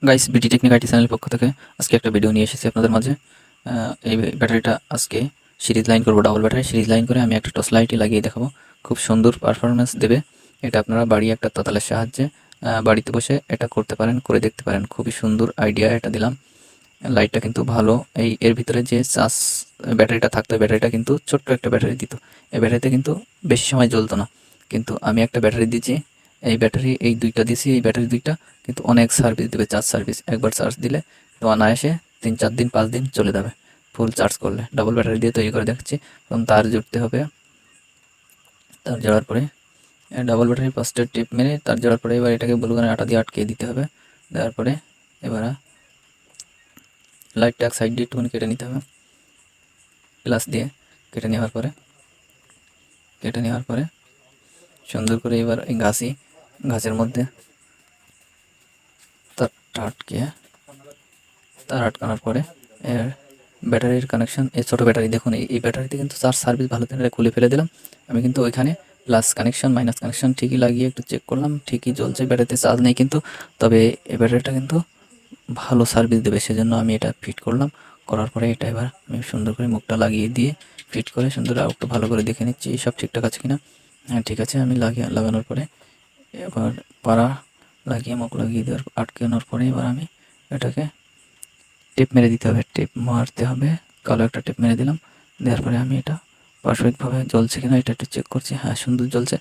Guys, BD technique IT চ্যানেলের পক্ষ থেকে আজকে একটা ভিডিও নিয়ে এসেছি আপনাদের মাঝে। এই ব্যাটারিটা আজকে সিরিজ লাইন করব, ডাবল ব্যাটারি সিরিজ লাইন করে আমি একটা টর্চ লাইটই লাগিয়ে দেখাবো। খুব সুন্দর পারফরমেন্স দেবে। এটা আপনারা বাড়ি একটা তাতালের সাহায্যে বাড়িতে বসে এটা করতে পারেন, করে দেখতে পারেন। খুবই সুন্দর আইডিয়া এটা দিলাম। লাইটটা কিন্তু ভালো। এর ভিতরে যে চার্জ ব্যাটারিটা থাকতো, ব্যাটারিটা কিন্তু ছোট্ট একটা ব্যাটারি দিত। এই ব্যাটারিতে কিন্তু বেশি সময় জ্বলতো না, কিন্তু আমি একটা ব্যাটারি দিচ্ছি। এই ব্যাটারি এই দুইটা দিছি, এই ব্যাটারি দুইটা কিন্তু অনেক সার্ভিস দেবে। চার্জ সার্ভিস একবার চার্জ দিলে তো অনায়াসে 3-4 দিন 5 দিন চলে যাবে ফুল চার্জ করলে। ডাবল ব্যাটারি দিয়ে তৈরি করে দেখছি। এবং তার জুড়তে হবে। তার জোড়ার পরে ডাবল ব্যাটারি ফার্স্টে টিপ মেরে তার জোড়ার পরে এবার এটাকে ব্লুগানের আটা দিয়ে আটকে দিতে হবে। দেওয়ার পরে এবার লাইটটা এক সাইড দিয়ে একটুখানি কেটে নিতে হবে, প্লাস দিয়ে কেটে নেওয়ার পরে সুন্দর করে এবার এই গাছের মধ্যে তার আটকানোর পরে এর ব্যাটারির কানেকশন, এই ছোটো ব্যাটারি দেখুন, এই ব্যাটারিতে কিন্তু চার্জ সার্ভিস ভালো দিন খুলে ফেলে দিলাম। আমি কিন্তু ওইখানে প্লাস কানেকশন মাইনাস কানেকশন ঠিকই লাগিয়ে একটু চেক করলাম, ঠিকই জ্বলছে। ব্যাটারিতে চার্জ নেই কিন্তু, তবে এই ব্যাটারিটা কিন্তু ভালো সার্ভিস দেবে, সেজন্য আমি এটা ফিট করলাম। করার পরে এটা এবার আমি সুন্দর করে মুখটা লাগিয়ে দিয়ে ফিট করে সুন্দর আউটটা ভালো করে দেখে নিচ্ছি সব ঠিকঠাক আছে কিনা। হ্যাঁ, ঠিক আছে। আমি লাগানোর পরে এবার পাড়া লাগিয়ে মুখ লাগিয়ে দেওয়ার আটকানোর পরে এবার আমি এটাকে টেপ মেরে দিতে হবে, টেপ মারতে হবে। কালো একটা টেপ মেরে দিলাম। দেওয়ার পরে আমি এটা পারফেক্টভাবে জ্বলছে কিনা এটা একটু চেক করছি। হ্যাঁ, সুন্দর জ্বলছে।